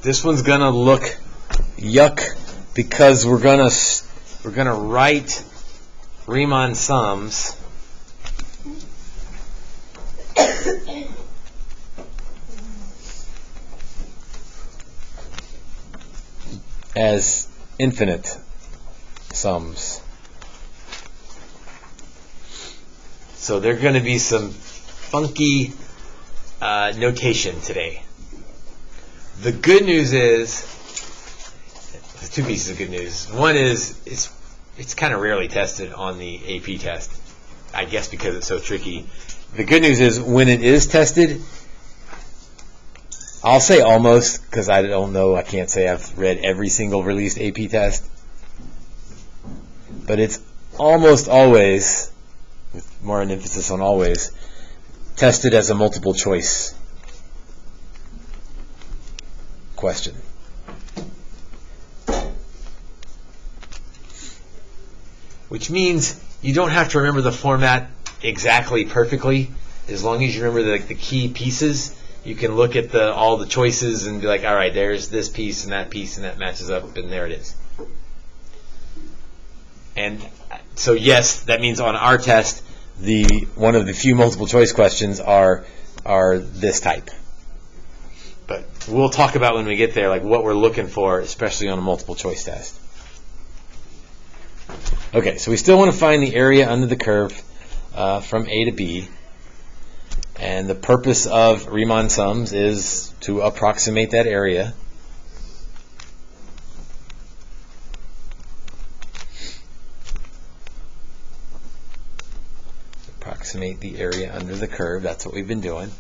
This one's gonna look yuck because we're gonna write Riemann sums as infinite sums. So there are going to be some funky notation today. The good news is, there's two pieces of good news. One is it's kind of rarely tested on the AP test, I guess because it's so tricky. The good news is when it is tested, I'll say almost, because I don't know, I can't say I've read every single released AP test, but it's almost always, with more an emphasis on always, tested as a multiple choice question. Which means you don't have to remember the format exactly perfectly, as long as you remember the key pieces. You can look at all the choices and be like, all right, there's this piece, and that matches up, and there it is. And so yes, that means on our test, one of the few multiple choice questions are this type. But we'll talk about when we get there, like what we're looking for, especially on a multiple choice test. Okay, so we still want to find the area under the curve from A to B. And the purpose of Riemann sums is to approximate that area. Approximate the area under the curve. That's what we've been doing.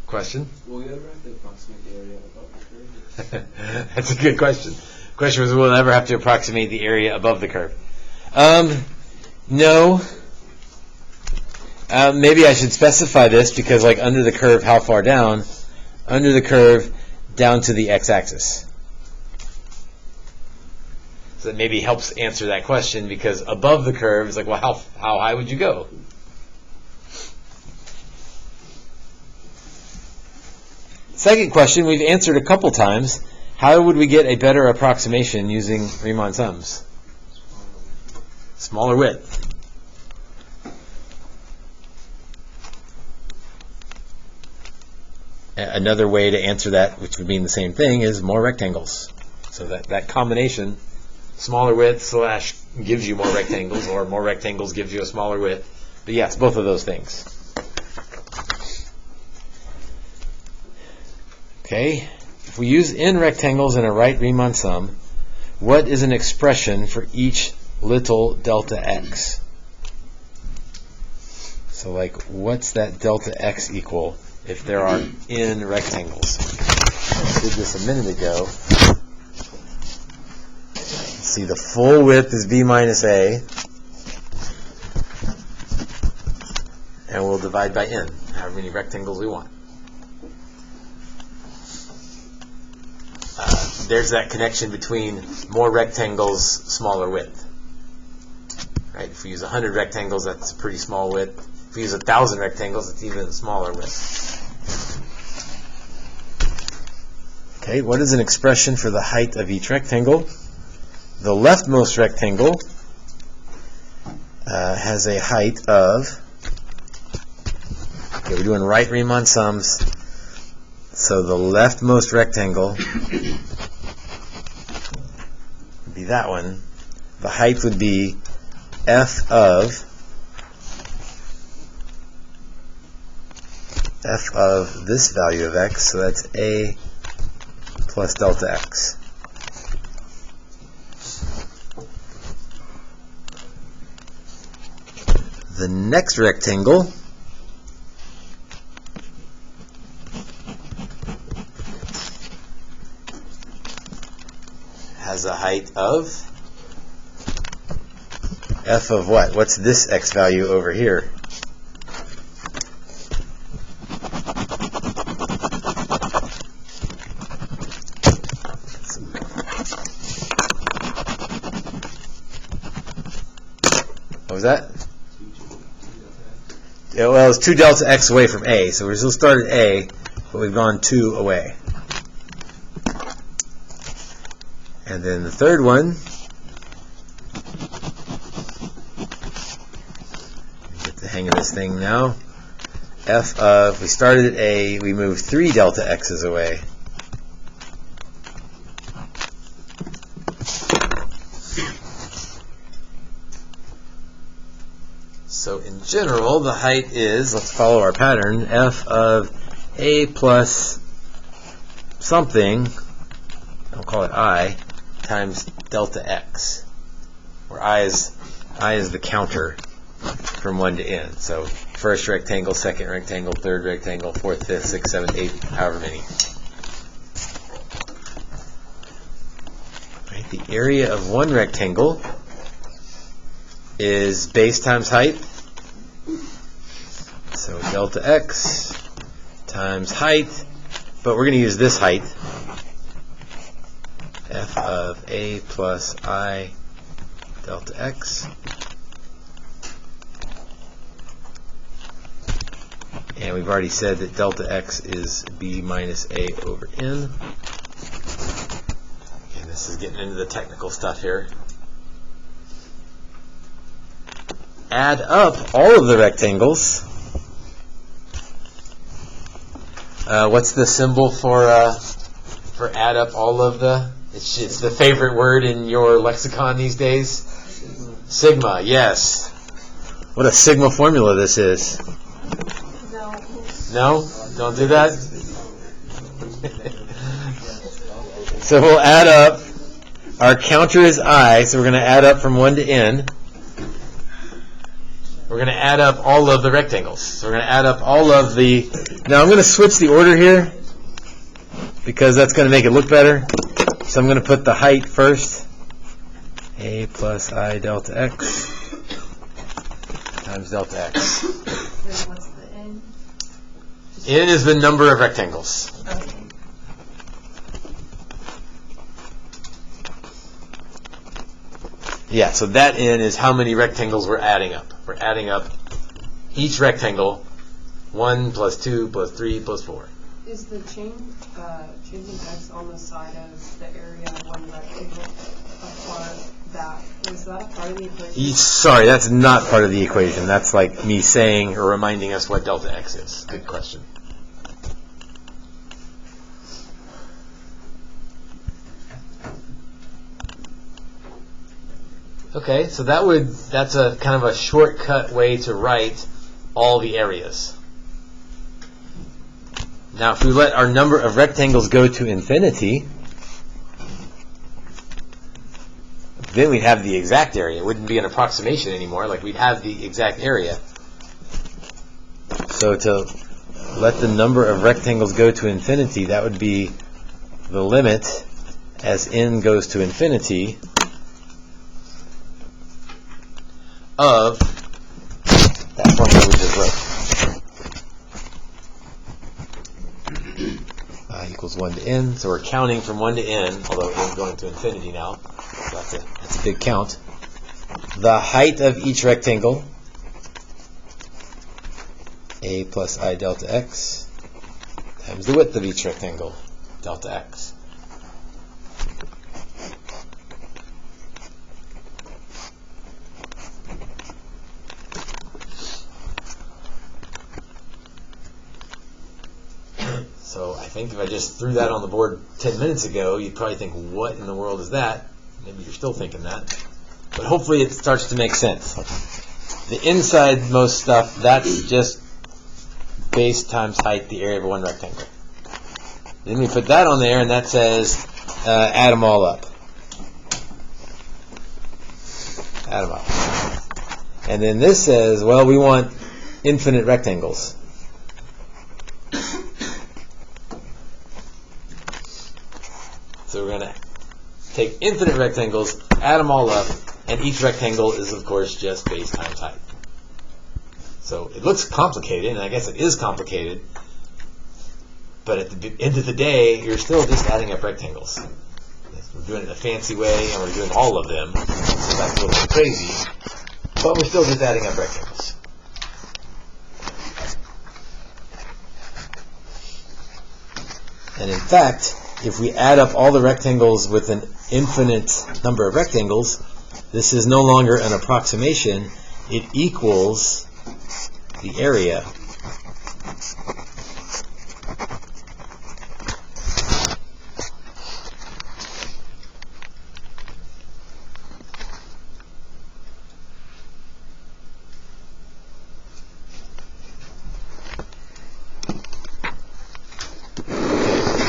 Question? Will we ever have to approximate the area above the curve? That's a good question. The question was, will we ever have to approximate the area above the curve? No. Maybe I should specify this because, like, under the curve, how far down? Under the curve, down to the x-axis. So that maybe helps answer that question, because above the curve is like, well, how high would you go? Second question we've answered a couple times. How would we get a better approximation using Riemann sums? Smaller width. Another way to answer that, which would mean the same thing, is more rectangles. So that combination, smaller width / gives you more rectangles, or more rectangles gives you a smaller width. But yes, both of those things. Okay, if we use n rectangles in a right Riemann sum, what is an expression for each little delta x? So, like, what's that delta x equal if there are n rectangles? I did this a minute ago. See, the full width is b minus a, and we'll divide by n, however many rectangles we want. There's that connection between more rectangles, smaller width. Right? If we use 100 rectangles, that's a pretty small width. If we use 1,000 rectangles, it's even smaller width. Okay, what is an expression for the height of each rectangle? The leftmost rectangle has a height of, okay, we're doing right Riemann sums, so the leftmost rectangle would be that one. The height would be f of this value of x, so that's a plus delta x. The next rectangle has a height of f of what? What's this x value over here? What was that? Yeah, well, it's 2 delta x away from A. So we're still started at A, but we've gone 2 away. And then the third one, get the hang of this thing now. F of, we started at A, we moved 3 delta x's away. So in general, the height is, let's follow our pattern, f of A plus something, I'll call it I, times delta x, where I is the counter from 1 to n. So first rectangle, second rectangle, third rectangle, fourth, fifth, sixth, seventh, eighth, however many. Right, the area of one rectangle is base times height. So delta x times height, but we're going to use this height, f of A plus I delta x. And we've already said that delta x is b minus a over n. And this is getting into the technical stuff here. Add up all of the rectangles. What's the symbol for add up all of the? It's the favorite word in your lexicon these days. Sigma, yes. What a sigma formula this is. No? Don't do that? So we'll add up. Our counter is I, so we're going to add up from 1 to n. We're going to add up all of the rectangles. So we're going to add up all of the... Now I'm going to switch the order here because that's going to make it look better. So I'm going to put the height first. A plus I delta x times delta x. What's the n? N is the number of rectangles. Okay. Yeah, so that n is how many rectangles we're adding up. We're adding up each rectangle, 1 plus 2 plus 3 plus 4. Is the changing x on the side of the area of one rectangle a part that? Is that a part of the equation? Sorry, that's not part of the equation. That's like me saying or reminding us what delta x is. Good question. Okay, so that's a kind of a shortcut way to write all the areas. Now, if we let our number of rectangles go to infinity, then we'd have the exact area. It wouldn't be an approximation anymore. Like, we'd have the exact area. So to let the number of rectangles go to infinity, that would be the limit as n goes to infinity of that formula we just wrote. Equals 1 to n. So we're counting from 1 to n, although n is going to infinity now. So that's a big count. The height of each rectangle, A plus I delta x, times the width of each rectangle, delta x. So I think if I just threw that on the board 10 minutes ago, you'd probably think, what in the world is that? Maybe you're still thinking that. But hopefully it starts to make sense. The inside most stuff, that's just base times height, the area of one rectangle. Then we put that on there, and that says add them all up. Add them up. And then this says, well, we want infinite rectangles. So we're going to take infinite rectangles, add them all up, and each rectangle is, of course, just base times height. So it looks complicated, and I guess it is complicated, but at the end of the day, you're still just adding up rectangles. We're doing it in a fancy way, and we're doing all of them, so that's a little bit crazy, but we're still just adding up rectangles. And in fact, if we add up all the rectangles with an infinite number of rectangles, this is no longer an approximation. It equals the area.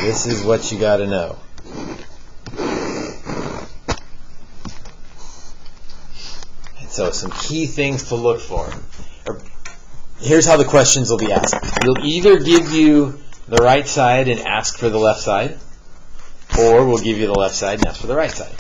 This is what you got to know. And so some key things to look for. Here's how the questions will be asked. We'll either give you the right side and ask for the left side, or we'll give you the left side and ask for the right side.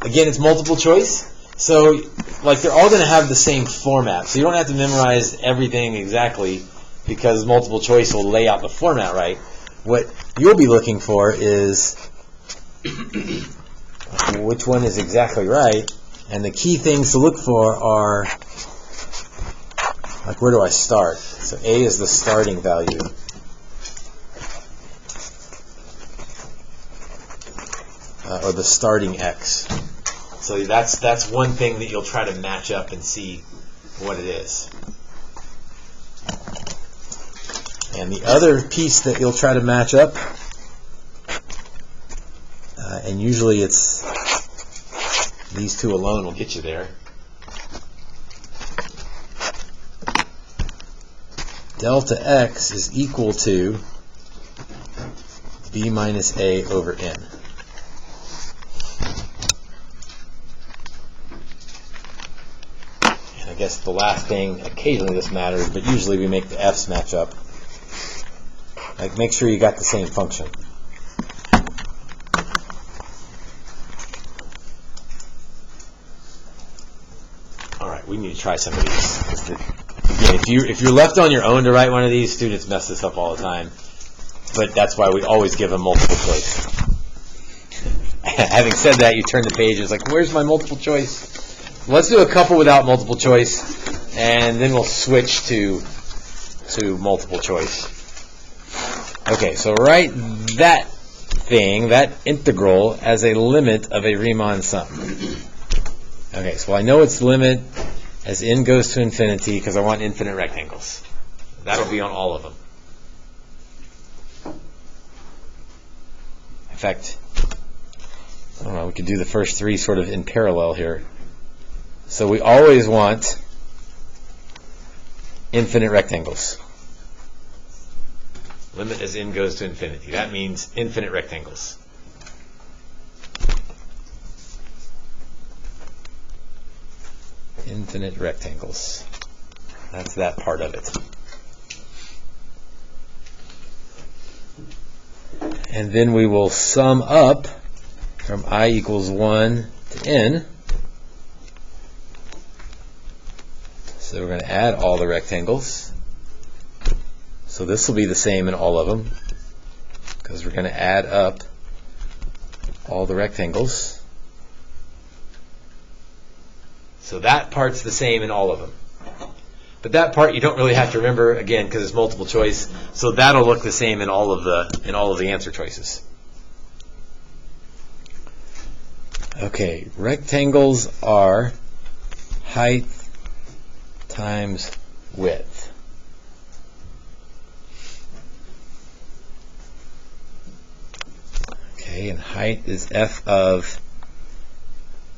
Again, it's multiple choice, so like they're all going to have the same format. So you don't have to memorize everything exactly, because multiple choice will lay out the format right. What you'll be looking for is which one is exactly right, and the key things to look for are, like, where do I start? So A is the starting value. Or the starting x. So that's one thing that you'll try to match up and see what it is. And the other piece that you'll try to match up, and usually it's these two alone will get you there. Delta x is equal to b minus a over n. And I guess the last thing, occasionally this matters, but usually we make the f's match up. Like, make sure you got the same function. All right, we need to try some of these. Again, if you're left on your own to write one of these, students mess this up all the time. But that's why we always give them multiple choice. Having said that, you turn the page and it's like, where's my multiple choice? Let's do a couple without multiple choice, and then we'll switch to multiple choice. Okay, so write that thing, that integral, as a limit of a Riemann sum. Okay, so I know its limit as n goes to infinity because I want infinite rectangles. That'll be on all of them. In fact, I don't know, we could do the first three sort of in parallel here. So we always want infinite rectangles. Limit as n goes to infinity. That means infinite rectangles. Infinite rectangles. That's that part of it. And then we will sum up from I equals 1 to n. So we're going to add all the rectangles. So this will be the same in all of them, because we're going to add up all the rectangles. So that part's the same in all of them. But that part you don't really have to remember, again, because it's multiple choice. So that'll look the same in all of the answer choices. Okay, rectangles are height times width. Okay, and height is f of,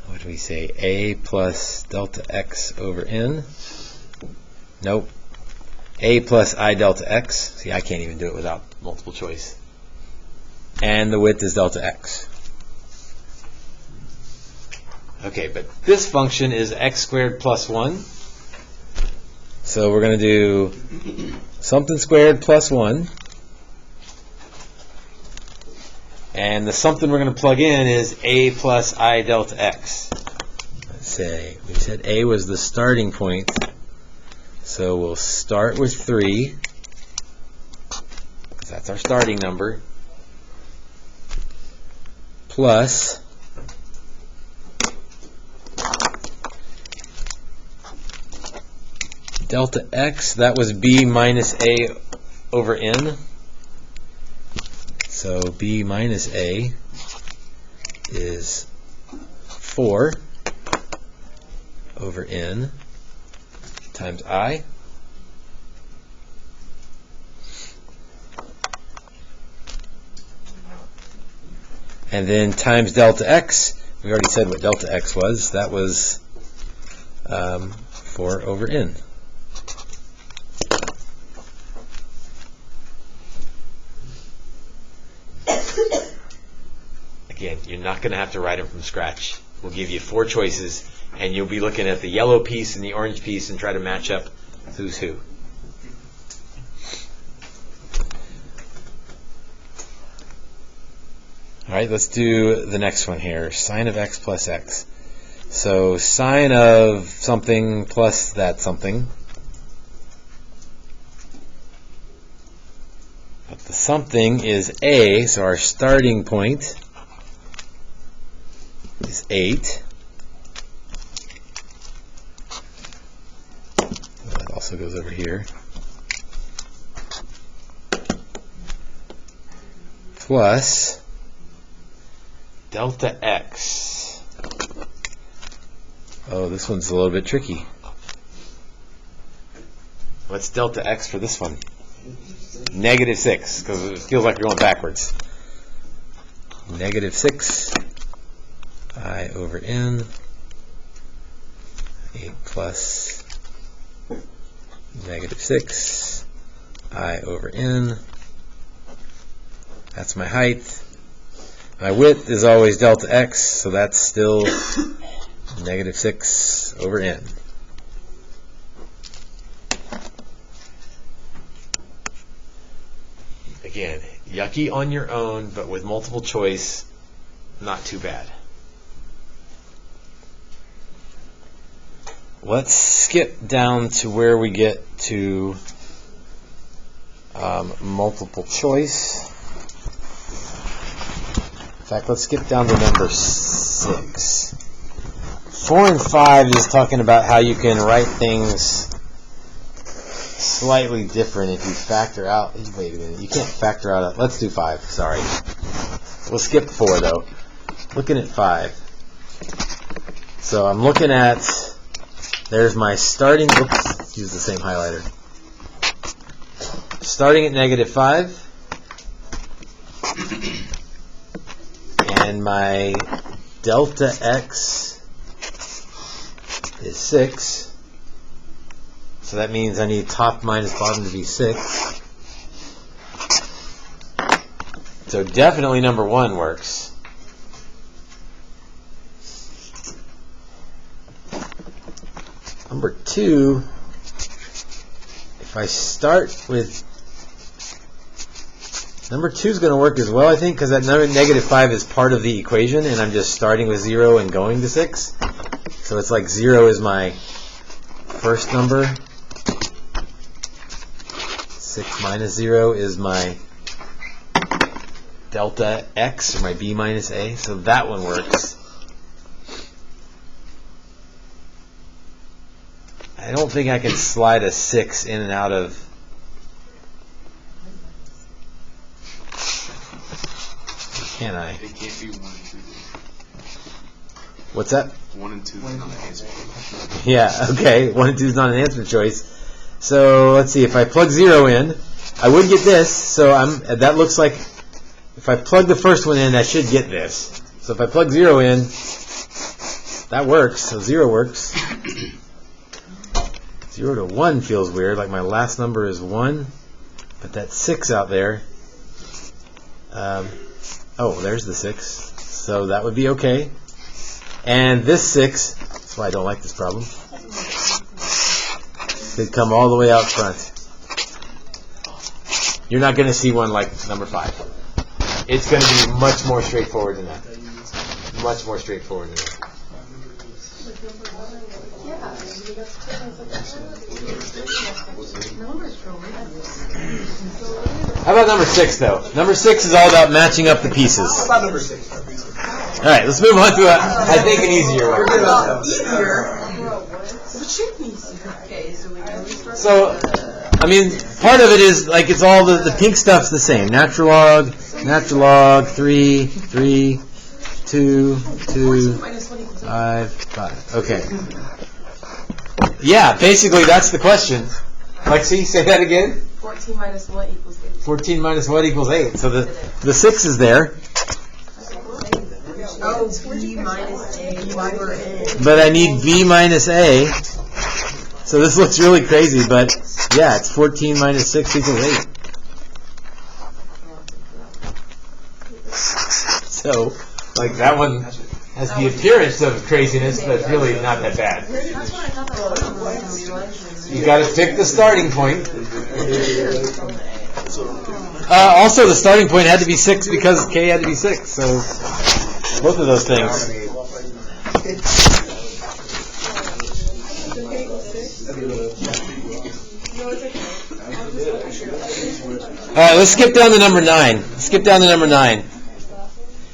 what do we say, a plus delta x over n? Nope. A plus I delta x. See, I can't even do it without multiple choice. And the width is delta x. Okay, but this function is x squared plus 1. So we're going to do something squared plus 1. And the something we're going to plug in is a plus I delta x. Let's say, we said a was the starting point. So we'll start with 3, because that's our starting number, plus delta x, that was b minus a over n. So b minus a is 4 over n times I. And then times delta x. We already said what delta x was. That was 4 over n. Again, you're not going to have to write them from scratch. We'll give you 4 choices, and you'll be looking at the yellow piece and the orange piece and try to match up who's who. All right, let's do the next one here. Sine of x plus x. So sine of something plus that something. But the something is a, so our starting point is 8. That also goes over here. Plus delta x. Oh, this one's a little bit tricky. What's delta x for this one? Negative 6, because it feels like you're going backwards. Negative 6 I over n, 8 plus negative 6 I over n. That's my height. My width is always delta x, so that's still negative 6 over n. Again, yucky on your own, but with multiple choice, not too bad. Let's skip down to where we get to multiple choice. In fact, let's skip down to number 6. 4 and 5 is talking about how you can write things slightly different if you factor out. Wait a minute, you can't factor out. Let's do 5. Sorry, we'll skip 4 though. Looking at 5. So I'm looking at. There's my starting. Oops, use the same highlighter. Starting at negative 5. And my delta x is 6. So that means I need top minus bottom to be 6. So definitely number 1 works. Number 2, if I start with number 2 is going to work as well, I think, because that negative 5 is part of the equation, and I'm just starting with 0 and going to 6. So it's like 0 is my first number. 6 minus 0 is my delta x, or my b minus a. So that one works. I don't think I can slide a 6 in and out of. Can I? It can't be 1 and 2. What's that? 1 and 2 is not an answer choice. Yeah, okay. 1 and 2 is not an answer choice. So let's see. If I plug 0 in, I would get this. So that looks like if I plug the first one in, I should get this. So if I plug 0 in, that works. So 0 works. 0 to 1 feels weird. Like my last number is 1, but that 6 out there. Oh, there's the 6. So that would be okay. And this 6, that's why I don't like this problem, could come all the way out front. You're not going to see one like number 5. It's going to be much more straightforward than that. Much more straightforward than that. How about number 6, though? Number 6 is all about matching up the pieces. How about number 6? All right, let's move on to I think an easier one. So, I mean, part of it is like it's all the pink stuff's the same. Natural log, Natural log 3, 3, 2, 2, 14 minus 1 equals 8. 5, 5. Okay. Yeah, basically that's the question. Lexi, say that again. 14 minus 1 equals 8. 14 minus what equals 8? So the 6 is there, Oh, B minus A. Why we're in. but I need B minus A. So this looks really crazy, but yeah, it's 14 minus 6 equals 8. So, like, that one has the appearance of craziness, but it's really not that bad. That's what I thought that was. You got to pick the starting point. Also, the starting point had to be 6 because K had to be 6. So, both of those things. All right, let's skip down to number 9. Skip down to number 9.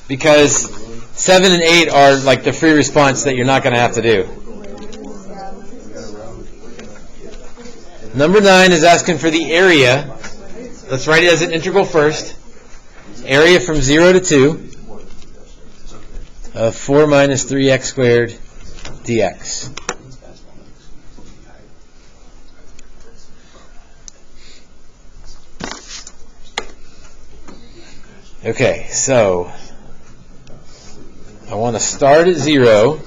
Because 7 and 8 are like the free response that you're not going to have to do. Number 9 is asking for the area. Let's write it as an integral first. Area from 0 to 2 of 4 minus 3x squared dx. Okay, so I want to start at 0.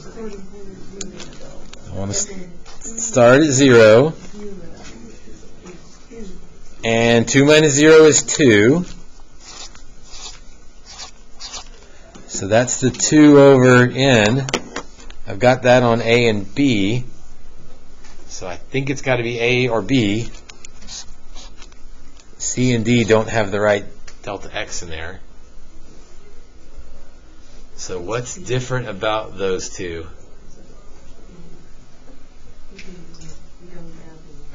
And 2 minus 0 is 2. So that's the 2 over n. I've got that on A and B. So I think it's got to be A or B. C and D don't have the right delta x in there. So what's different about those two?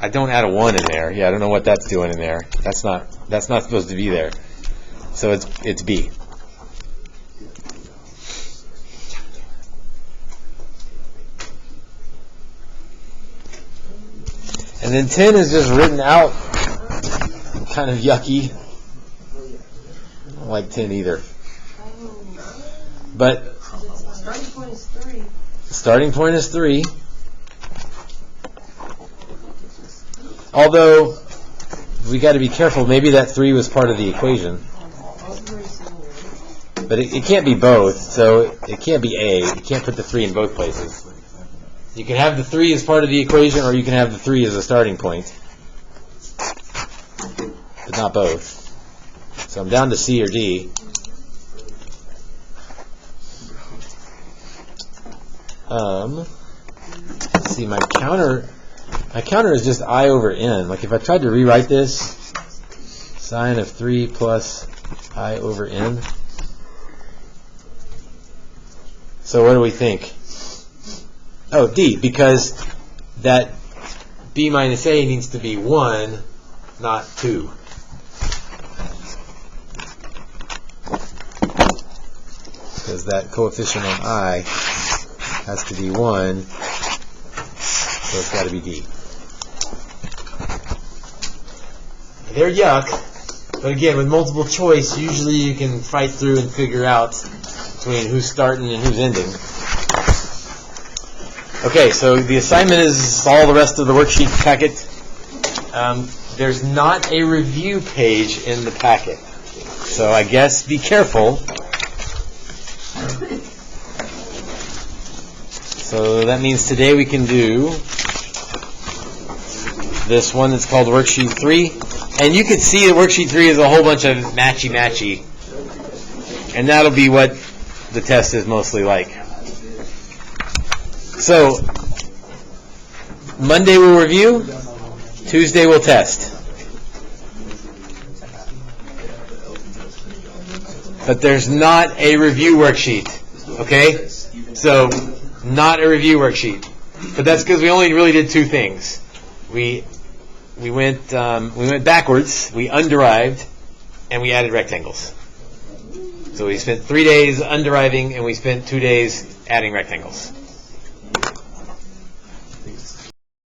I don't add a 1 in there. Yeah, I don't know what that's doing in there. That's not supposed to be there. So it's B. And then 10 is just written out kind of yucky. I don't like 10 either. But Starting point is 3. starting point is 3. Although, we got to be careful. Maybe that 3 was part of the equation. But it can't be both, so it can't be A. You can't put the 3 in both places. You can have the 3 as part of the equation, or you can have the 3 as a starting point. But not both. So I'm down to C or D. Let's see, my counter is just I over n. Like if I tried to rewrite this, sine of 3 plus I over n. So what do we think? Oh, D, because that B minus A needs to be 1, not 2. Because that coefficient on I has to be 1, so it's got to be D. They're yuck, but again, with multiple choice, usually you can fight through and figure out between who's starting and who's ending. Okay, so the assignment is all the rest of the worksheet packet. There's not a review page in the packet, so I guess be careful. So that means today we can do this one that's called Worksheet 3. And you can see that Worksheet 3 is a whole bunch of matchy-matchy. And that'll be what the test is mostly like. So, Monday we'll review, Tuesday we'll test. But there's not a review worksheet, okay? So, not a review worksheet. But that's because we only really did 2 things. We went backwards, we underived, and we added rectangles. So we spent 3 days underiving, and we spent 2 days adding rectangles.